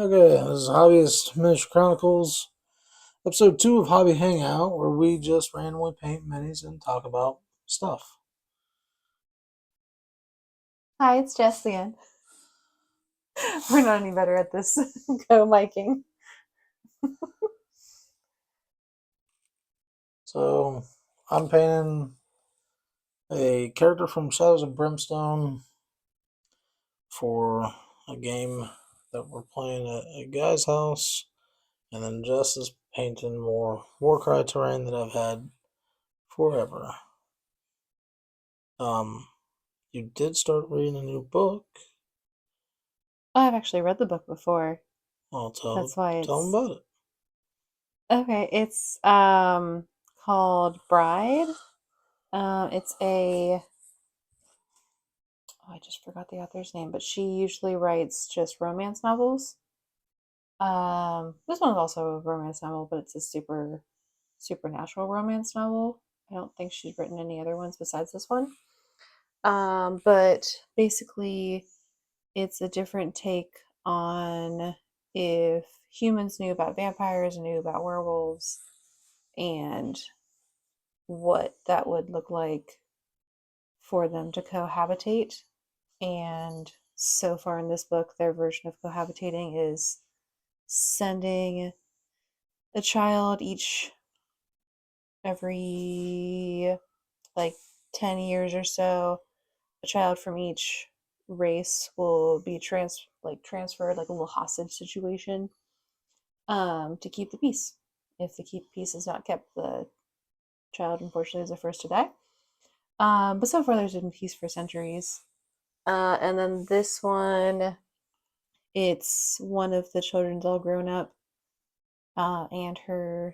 Okay, this is Hobbyist Miniature Chronicles, episode 2 of Hobby Hangout, where we just randomly paint minis and talk about stuff. Hi, it's Jess again. We're not any better at this go miking. So, I'm painting a character from Shadows of Brimstone for a game that we're playing at a guy's house, and then Jess is painting more Warcry terrain that I've had forever. You did start reading a new book. Oh, I've actually read the book before. I'll That's why tell them it's about it. okay. It's called Bride. It's a I just forgot the author's name, but she usually writes just romance novels. This one's also a romance novel, but it's a supernatural romance novel. I don't think she's written any other ones besides this one. But basically, it's a different take on if humans knew about vampires and knew about werewolves and what that would look like for them to cohabitate. And so far in this book, their version of cohabitating is sending a child each every like 10 years or so. A child from each race will be transferred, like a little hostage situation, to keep the peace. If the peace is not kept, the child unfortunately is the first to die. But so far there's been peace for centuries. And then this one, it's one of the children's all grown up, and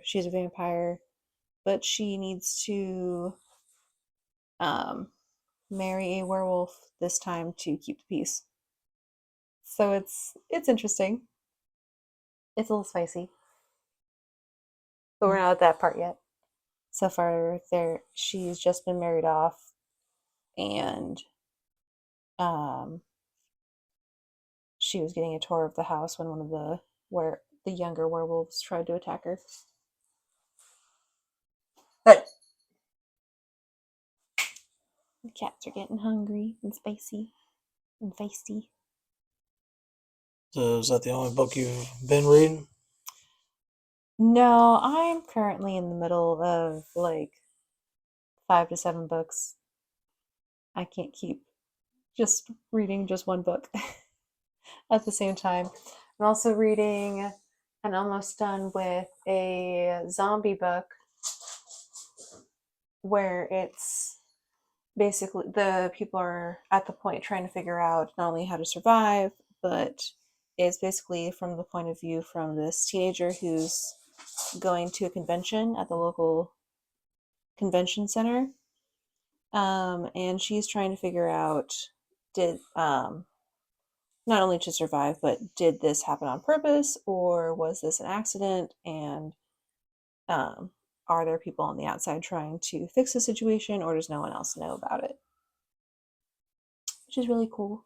she's a vampire, but she needs to um, marry a werewolf this time to keep the peace. So it's interesting. It's a little spicy, but we're not at that part yet. So far, she's just been married off, and um, she was getting a tour of the house when one of the younger werewolves tried to attack her. Hey! The cats are getting hungry and spicy and feisty. So, is that the only book you've been reading? No, I'm currently in the middle of like 5 to 7 books. I can't keep just reading just one book at the same time. I'm also reading and almost done with a zombie book where it's basically the people are at the point trying to figure out not only how to survive, but it's basically from the point of view from this teenager who's going to a convention at the local convention center. And she's trying to figure out did not only to survive, but did this happen on purpose or was this an accident? And um, are there people on the outside trying to fix the situation, or does no one else know about it? Which is really cool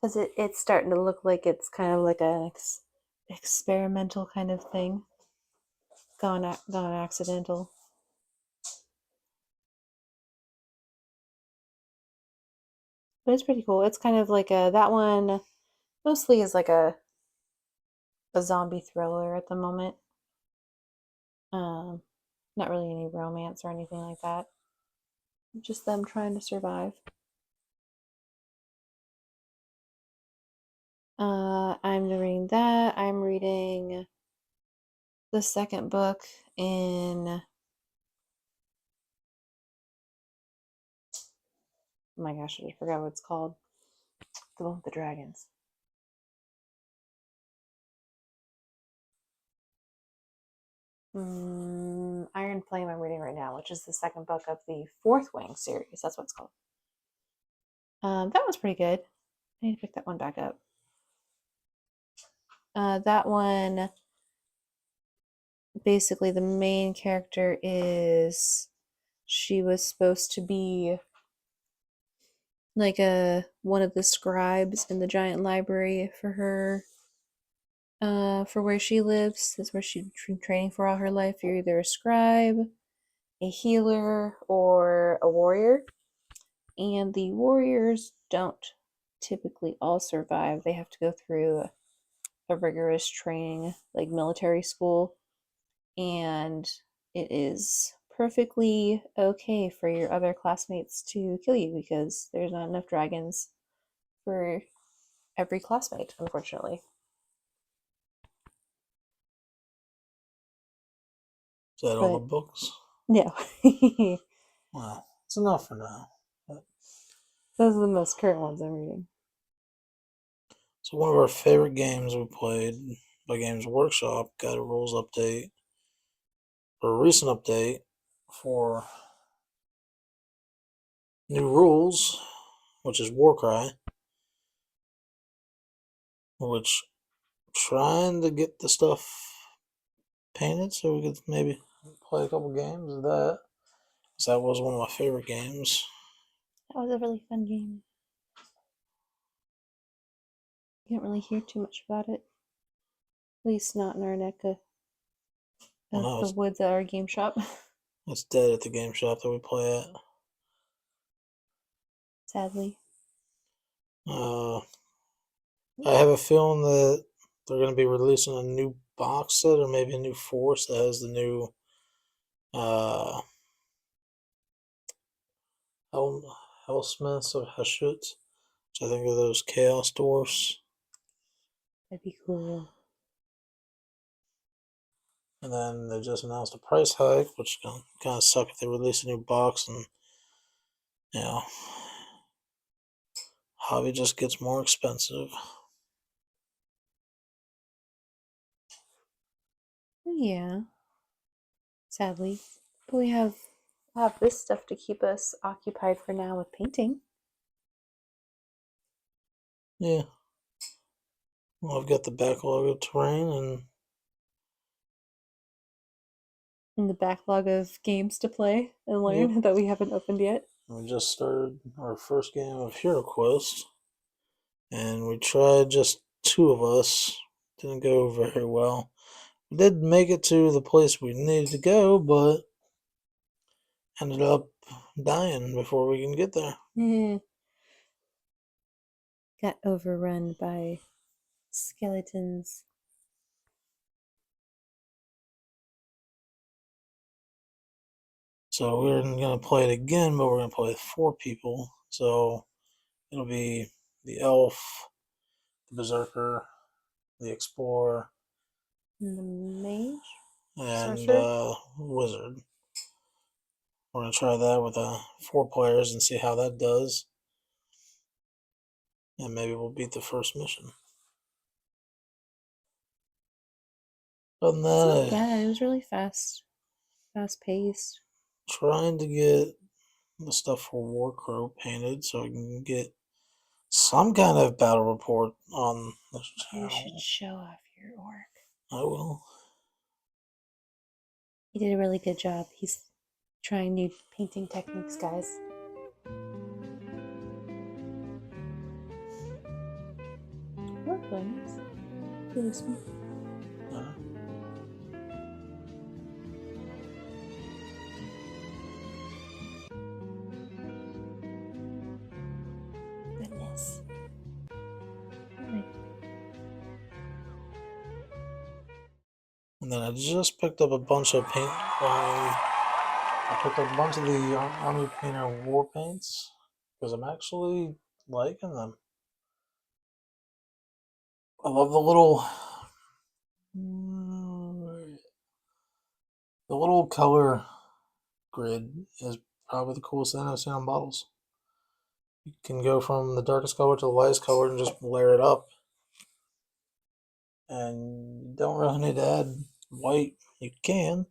because it's starting to look like it's kind of like an experimental kind of thing, gone accidental. But it's pretty cool. It's kind of like that one mostly is like a zombie thriller at the moment. Um, Not really any romance or anything like that. Just them trying to survive. I'm reading that. I'm reading the second book in. Oh my gosh, I just forgot what it's called. The one with the dragons. Iron Flame I'm reading right now, which is the second book of the Fourth Wing series. That's what it's called. That was pretty good. I need to pick that one back up. That one, basically, the main character is she was supposed to be like a one of the scribes in the giant library for her for where she lives. That's where she's been training for all her life. You're either a scribe, a healer, or a warrior. And the warriors don't typically all survive. They have to go through a rigorous training, like military school, and it is perfectly okay for your other classmates to kill you because there's not enough dragons for every classmate, unfortunately. Is that all the But books? no, Well, it's enough for now. But, those are the most current ones I'm reading. so one of our favorite games we played by Games Workshop got a rules update, or a recent update for new rules, which is Warcry, which trying to get the stuff painted so we could maybe play a couple games of that. 'Cause that was one of my favorite games. That was a really fun game. You don't really hear too much about it. At least not in our neck Well, of no, the woods at our game shop. it's dead at the game shop that we play at. Sadly. Uh, I have a feeling that they're going to be releasing a new box set or maybe a new force that has the new uh, Hellsmiths of Hashut, which I think are those Chaos Dwarfs. That'd be cool. And then they just announced a price hike, which kind of suck if they release a new box and, you know, hobby just gets more expensive. Yeah, sadly. But we have this stuff to keep us occupied for now with painting. Yeah. Well, I've got the backlog of terrain and And the backlog of games to play and yep. learn that we haven't opened yet. We just started our first game of Hero Quest, and we tried just two of us. Didn't go very well. We did make it to the place we needed to go, but ended up dying before we can get there. Got overrun by skeletons. So we're gonna play it again, but we're gonna play with four people. So it'll be the elf, the berserker, the explorer, And the mage? and Sorcerer? wizard. We're gonna try that with four players and see how that does, and maybe we'll beat the first mission. Other than It's not that, bad. It was really fast. Fast paced. trying to get the stuff for Warcrow painted so I can get some kind of battle report on this You should channel. show off your orc. I will. He did a really good job. He's trying new painting techniques, guys. Oh, very nice. Really smooth. Uh, Goodness. Right. and then I just picked up a bunch of paint. I picked up a bunch of the Army Painter War Paints because I'm actually liking them. I love the little color grid is probably the coolest thing I've seen on bottles. You can go from the darkest color to the lightest color and just layer it up. And you don't really need to add white. You can,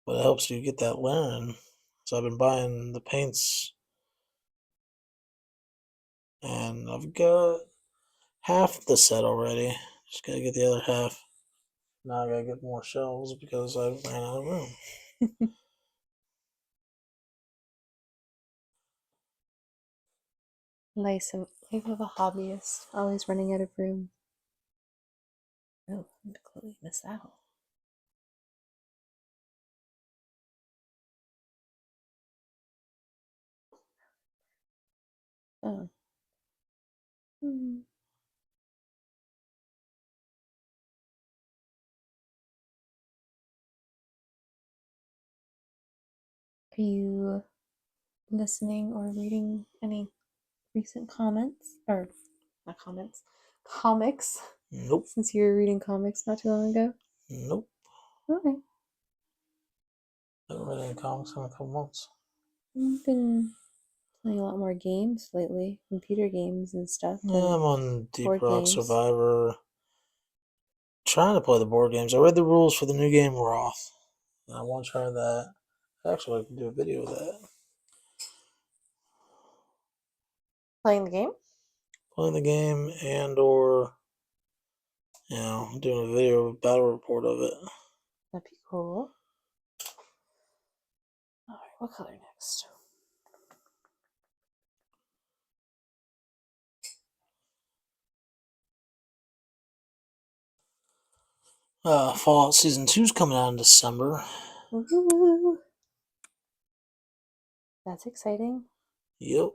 but it helps you get that layering. So I've been buying the paints, and I've got half the set already. Just gotta get the other half. Now I gotta get more shelves because I ran out of room. Life of Life of a hobbyist, always running out of room. Oh, I completely missed out. Oh. Hmm. Are you listening or reading any recent comments? Or, not comments, comics? Nope. Since you were reading comics not too long ago? Nope. Okay. I haven't read any comics in a couple months. I've been playing a lot more games lately, computer games and stuff, Yeah, and I'm on Deep board Rock games. Survivor. Trying to play the board games. I read the rules for the new game Roth. And I want to try that. Actually, I can do a video of that. Playing the game? Playing the game and or doing a video battle report of it. That'd be cool. Alright, what color next? Fallout Season 2 is coming out in December. Woo-hoo. That's exciting. Yep.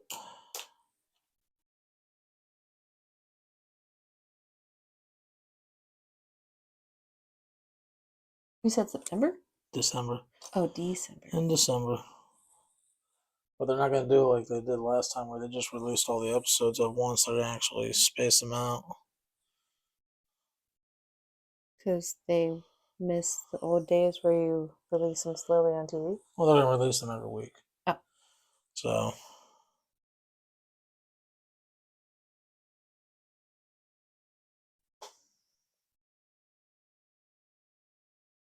You said September? December. Oh, December. In December. But they're not going to do it like they did last time where they just released all the episodes at once. They're going to actually space them out. Because they miss the old days where you release them slowly on TV. Well, they're going to release them every week. Oh. So.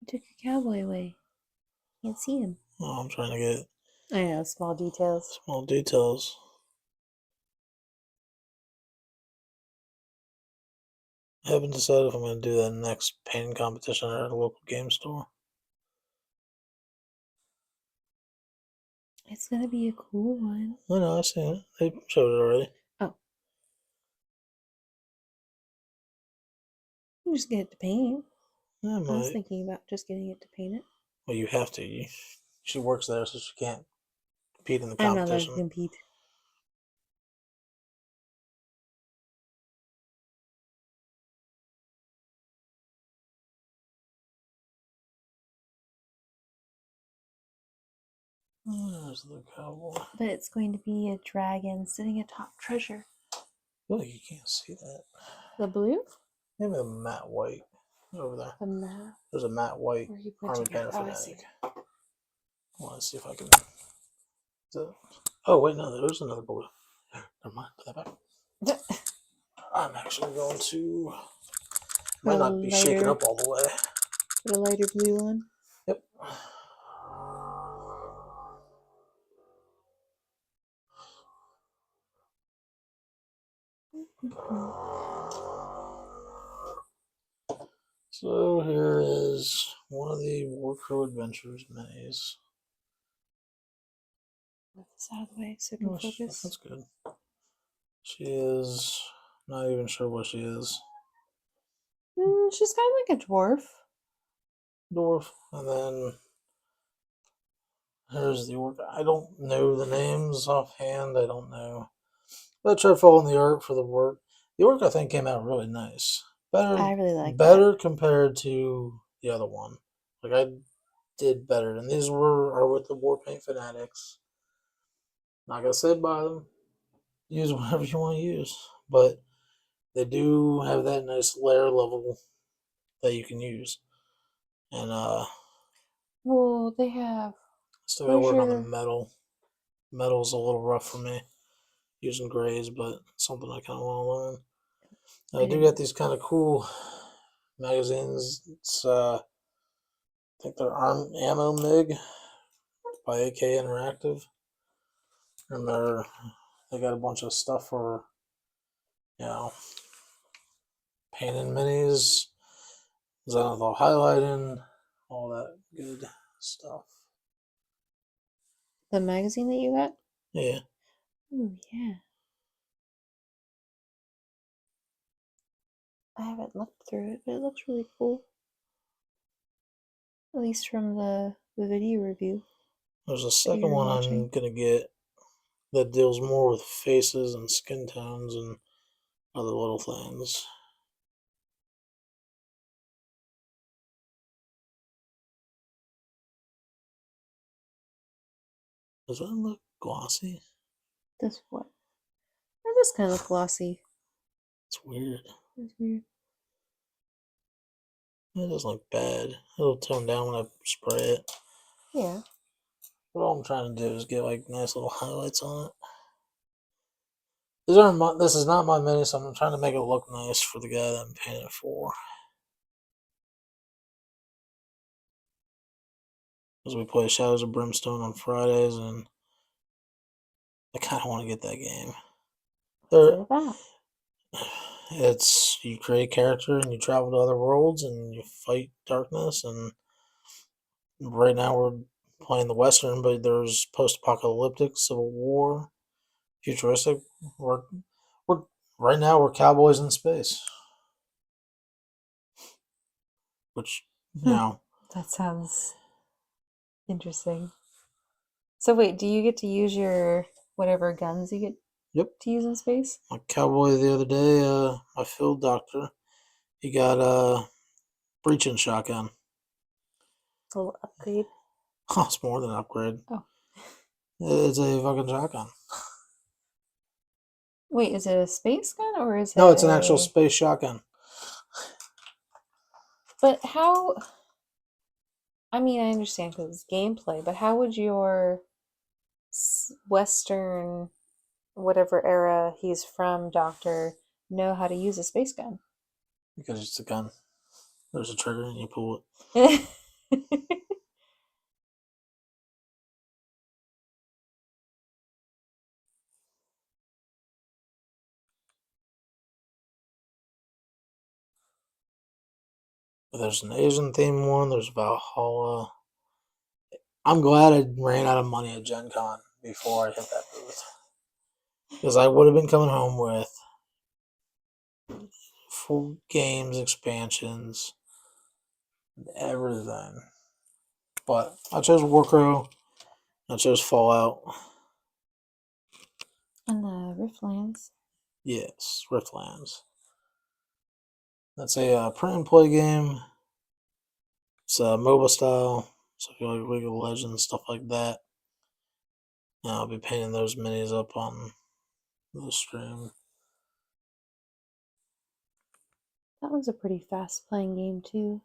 You took your cowboy away. Can't see him. I'm trying to get I know, small details. small details. I haven't decided if I'm going to do that next painting competition at a local game store. It's gonna be a cool one. I know, I've seen it. They showed it already. Oh. You just get it to paint. I I was might. thinking about just getting it to paint it. Well, you have to. She works there, so she can't compete in the I'm not allowed to competition. compete. There's the cowboy. But it's going to be a dragon sitting atop treasure. Well, you can't see that. The blue? Maybe the matte white over there. The map. There's a matte white Where are you army pointing at? painter Oh, I see. fanatic. I want to see if I can. Oh wait, no, there's another blue. Never mind. Put that back. I'm actually going to. Might not be shaken up all the way. Put a lighter blue on. Yep. So here is one of the War Crew Adventures minis. Move this out of the way so it can focus. That's good. She is not even sure what she is. She's kind of like a dwarf. Dwarf. And then here's the orc. I don't know the names offhand. I don't know. But I tried following the art for the work. The orc, I think, came out really nice. I really like better compared to the other one. Like I did better, and these are with the War Paint Fanatics. Not gonna say buy them. Use whatever you want to use, but they do have that nice layer level that you can use. And well, they have. still gotta work on the metal. Metal's a little rough for me using grays, but something I kind of want to learn. I do get these kind of cool magazines. It's I think they're Ammo MiG by AK Interactive, and they got a bunch of stuff for painting minis, zenithal highlighting, all that good stuff. The magazine that you got? Yeah. Oh, yeah. I haven't looked through it, but it looks really cool. At least from the video review There's a that second you're one I'm watching. gonna get that deals more with faces and skin tones and other little things. Does that look glossy? This what? That does kind of look glossy. It's weird. That's weird. It doesn't look bad. It'll tone down when I spray it. Yeah. But all I'm trying to do is get like nice little highlights on it. This is not my mini, so I'm trying to make it look nice for the guy that I'm painting it for. As we play Shadows of Brimstone on Fridays, and I kind of want to get that game. What's it about? It's you create a character and you travel to other worlds and you fight darkness. And right now we're playing the Western, but there's post-apocalyptic, Civil War, futuristic. We're right now we're cowboys in space, which That sounds interesting. So wait, do you get to use your whatever guns you get Yep. to use in space? My cowboy the other day, my field doctor, he got a breaching shotgun. It's a little upgrade. Oh, it's more than an upgrade. Oh. It's a fucking shotgun. Wait, is it a space gun or is it? No, it's an actual space shotgun. But how? I mean, I understand because it's gameplay, but how would your Western, whatever era he's from, doctor know how to use a space gun? Because it's a gun. There's a trigger and you pull it. There's an Asian themed one. There's Valhalla. I'm glad I ran out of money at Gen Con before I hit that booth. Because I would have been coming home with full games, expansions, everything. But I chose Warcrow. I chose Fallout. And the Riftlands. Yes, Riftlands. That's a print and play game. It's a MOBA style. So if you like League of Legends, stuff like that. And I'll be painting those minis up on the stream. That one's a pretty fast playing game too.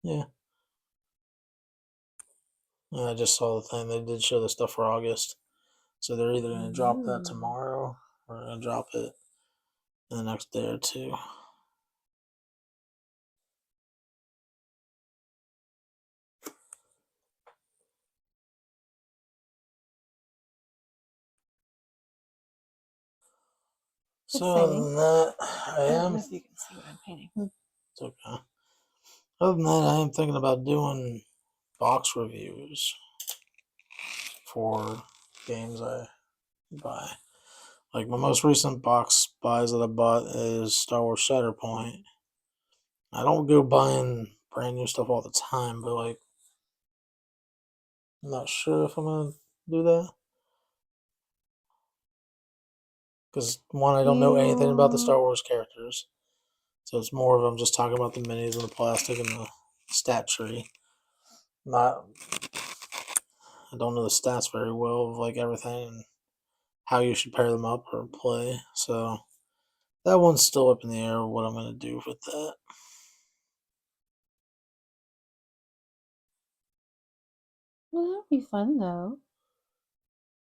Yeah. And I just saw the thing. They did show the stuff for August. So they're either going to drop that tomorrow or going to drop it in the next day or two. So other than that, I don't know if you can see what I'm painting. It's okay. Other than that, I am thinking about doing box reviews for games I buy. Like my most recent box buys that I bought is Star Wars Shatterpoint. I don't go buying brand new stuff all the time, but like I'm not sure if I'm gonna do that. Because one, I don't know anything about the Star Wars characters. So it's more of I'm just talking about the minis and the plastic and the stat tree. Not I don't know the stats very well of like everything and how you should pair them up or play. So that one's still up in the air what I'm gonna do with that. Well, that'd be fun though.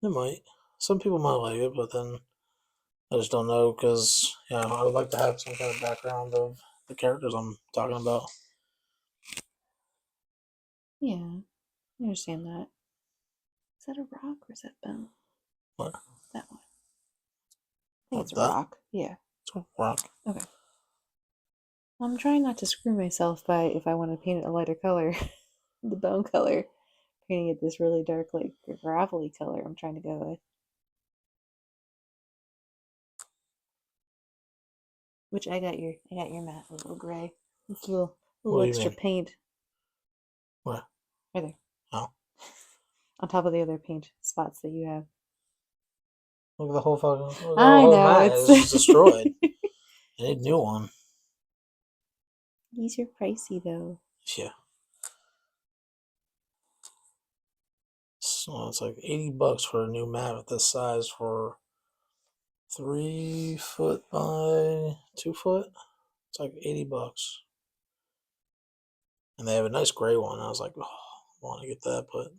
It might. Some people might like it, but then I just don't know because I would like to have some kind of background of the characters I'm talking about. Yeah, I understand that. Is that a rock or is that bone? What? That one. I think What it's a that? rock. Yeah. It's a rock. Okay. I'm trying not to screw myself by if I want to paint it a lighter color, the bone color, painting it this really dark, like gravelly color. I'm trying to go with. Which I got your mat, a little gray. It's a What little do you extra mean? paint What? right there. Oh, On top of the other paint spots that you have. look at the whole fucking the I whole know, mat it's is destroyed. I need a new one. these are pricey though. Yeah. So it's like $80 for a new mat with this size for 3 foot by 2 foot. It's like $80. And they have a nice gray one. I was like, oh, I want to get that, but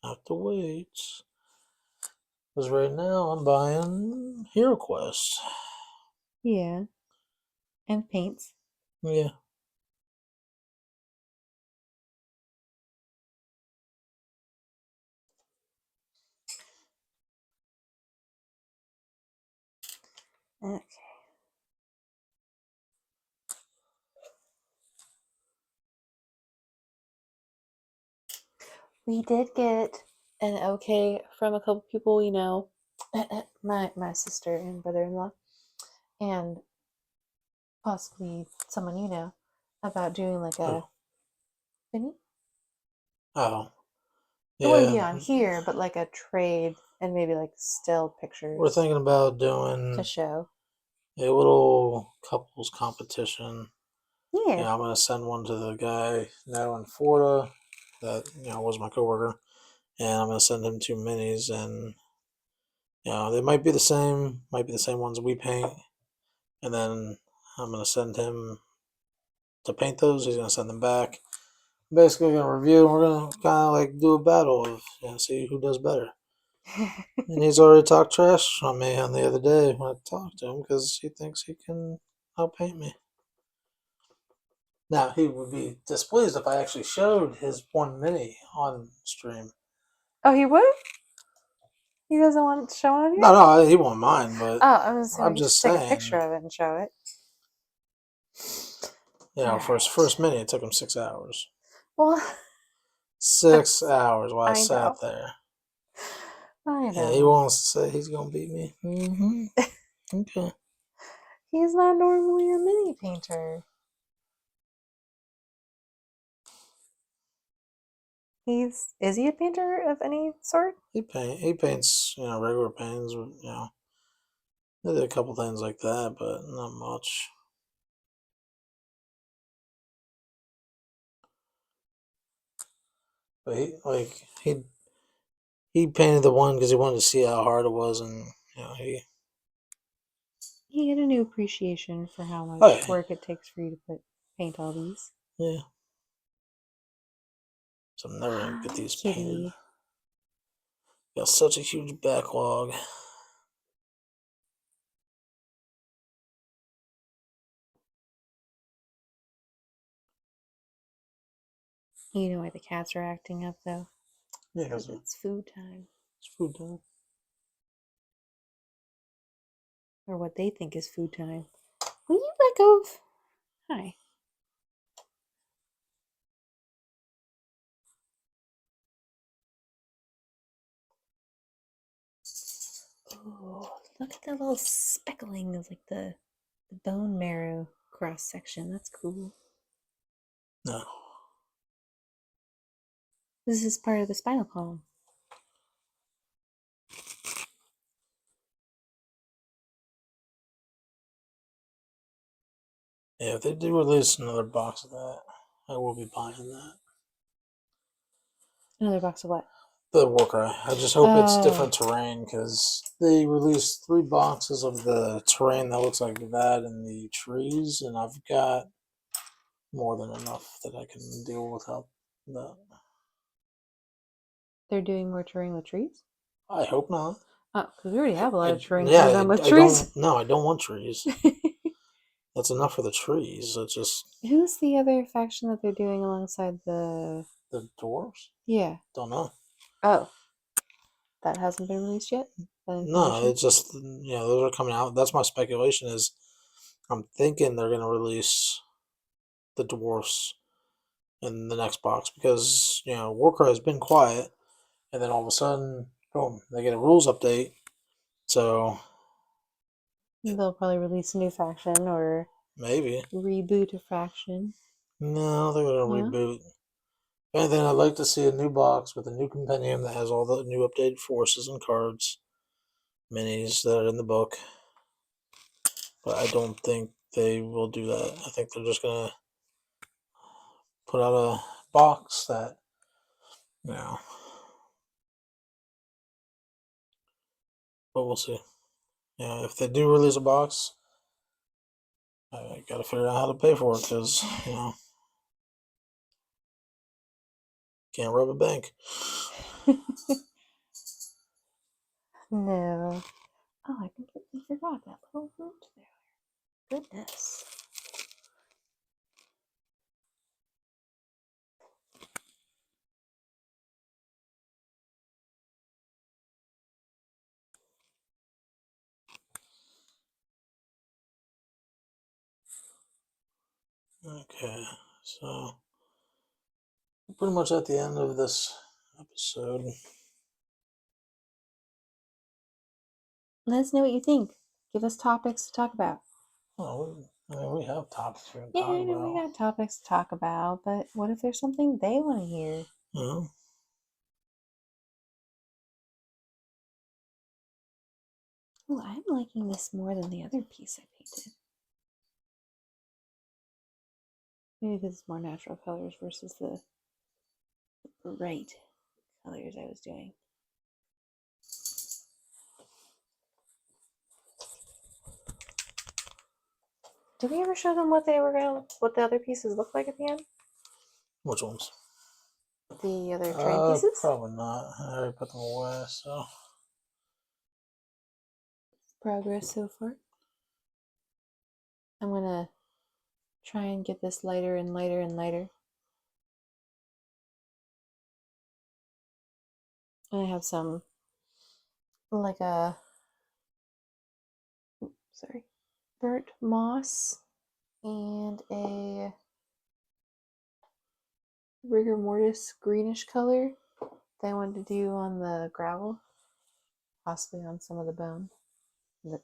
I have to wait. Because right now I'm buying Hero Quest. Yeah. And paints. Yeah. Okay. We did get an okay from a couple people we know, my sister and brother-in-law, and possibly someone you know, about doing like Oh. a Vinny? Oh. It wouldn't Yeah. be on here, but like a trade and maybe like still We're pictures thinking about to doing show. a little couples competition. Yeah. Yeah, I'm gonna send one to the guy now in Florida that was my coworker, and I'm gonna send him two minis, and they might be the same ones we paint, and then I'm gonna send him to paint those. He's gonna send them back. Basically, gonna review. And we're gonna kind of like do a battle of see who does better. And he's already talked trash on me on the other day when I talked to him because he thinks he can outpaint me. Now, he would be displeased if I actually showed his one mini on stream. Oh, he would? He doesn't want it shown on here? No, he won't mind, but Oh, I was saying I'm we could just just take a picture saying, of it and show it. for his Alright. first mini, it took him 6 hours. Well, 6 hours while I I know. sat there. I Yeah, he know. wants to say he's going to beat me. Mm-hmm. Okay. He's not normally a mini painter. Is he a painter of any sort? He paints, regular paintings, They did a couple things like that, but not much. But he painted the one because he wanted to see how hard it was, and He had a new appreciation for how oh much yeah, work it takes for you to paint all these. yeah. So I'm never gonna get Hi, these painted. kitty. Got such a huge backlog. You know why the cats are acting up though? Yeah, Because because it's food time. it's food time. Or what they think is food time. Will you let go of? Hi. Oh, look at the little speckling of like the bone marrow cross section. That's cool. No. This is part of the spinal column. Yeah, if they do release another box of that, I will be buying that. Another box of what? The Warcry. I just hope it's Oh, different terrain because they released 3 boxes of the terrain that looks like that in the trees, and I've got more than enough that I can deal without that. they're doing more terrain with trees? I hope not. Oh, because we already have a lot of terrain Yeah, for them with I trees. don't. No, I don't want trees. That's enough for the trees. It's just Who's the other faction that they're doing alongside the? the dwarves. Yeah. Don't know. Oh, that hasn't been released yet. That No, information. it's just those are coming out. That's my speculation. Is I'm thinking they're gonna release the dwarfs in the next box because Warcry has been quiet, and then all of a sudden, boom, they get a rules update. So They'll probably release a new faction or Maybe. reboot a faction. No, they're gonna No? reboot. If anything, I'd like to see a new box with a new compendium that has all the new updated forces and cards, minis that are in the book. But I don't think they will do that. I think they're just gonna put out a box that, you know, but we'll see. Yeah, if they do release a box, I gotta figure out how to pay for it because, can't rob a bank. No. Oh, I completely forgot that little root there. Goodness. Okay, so we're pretty much at the end of this episode. Let us know what you think. Give us topics to talk about. Well, we have topics we can Yeah, talk I know we about. got topics to talk about, but what if there's something they want to hear? You Oh, I'm liking this more than the other piece I painted. Maybe because it's more natural colors versus the bright colors I was doing. Did we ever show them what what the other pieces look like at the end? Which ones? The other train pieces? Probably not. I already put them away, so. Progress so far. I'm gonna try and get this lighter and lighter and lighter. And I have some, like a, sorry, burnt moss and a rigor mortis greenish color that I wanted to do on the gravel, possibly on some of the bone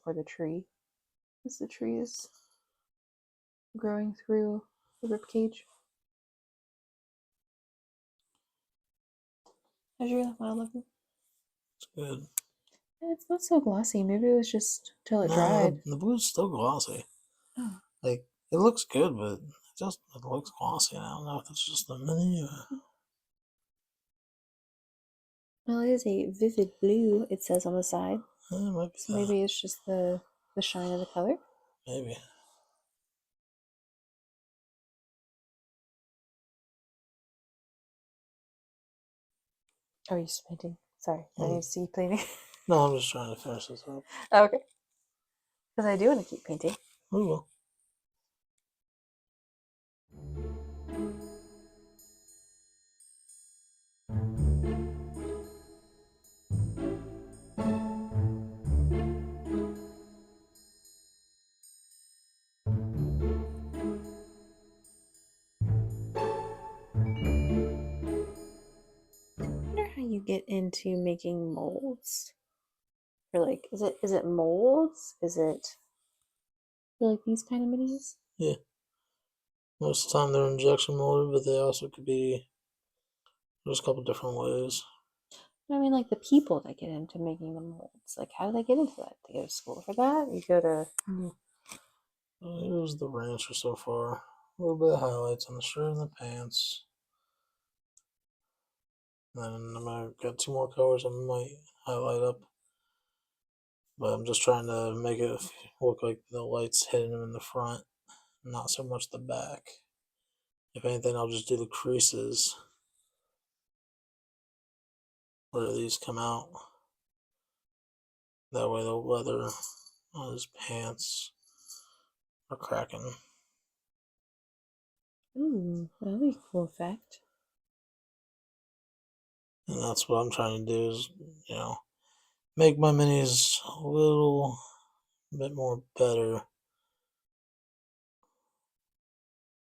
or the tree, because the tree is growing through the rib cage. How's your wild looking? It's good. It's not so glossy. Maybe it was just till it No, dried. the blue's still glossy. Oh. Like, it looks good, but it looks glossy. I don't know if it's just the mini or. Well, it is a vivid blue, it says on the side. It might be So that. maybe it's just the shine of the color. Maybe. Oh, you're just painting. Sorry, I need to see you painting. No, I'm just trying to finish this up. Oh, okay. Because I do want to keep painting. We will. I wonder how you get into making molds. Or like, is it molds? Is it for like these kind of minis? Yeah. Most of the time they're injection molded, but they also could be. There's a couple different ways. I mean, like the people that get into making the molds. Like, how do they get into that? They go to school for that? You go to. Here's the rancher so far. A little bit of highlights on the shirt and the pants. Then I'm gonna get two more colors I might highlight up. But I'm just trying to make it look like the light's hitting them in the front, not so much the back. If anything, I'll just do the creases where these come out. That way the leather on his pants are cracking. Ooh, that'd be a cool effect. And that's what I'm trying to do is, make my minis a little bit more better.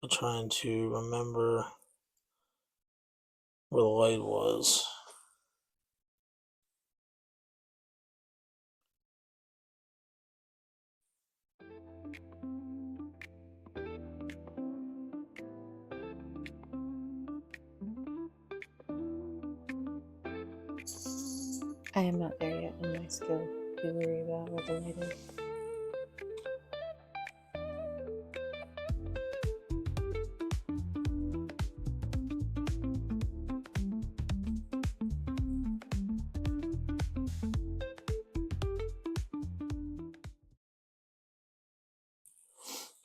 I'm trying to remember where the light was. I am not there yet in my skill to worry about where the light is.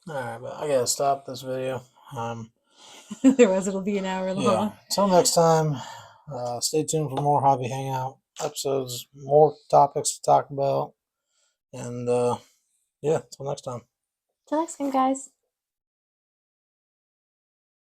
Alright, but I gotta stop this video. Otherwise, it'll be an hour Yeah. long. Until next time, stay tuned for more Hobby Hangout episodes, more topics to talk about. And yeah, until next time. Till next time, guys.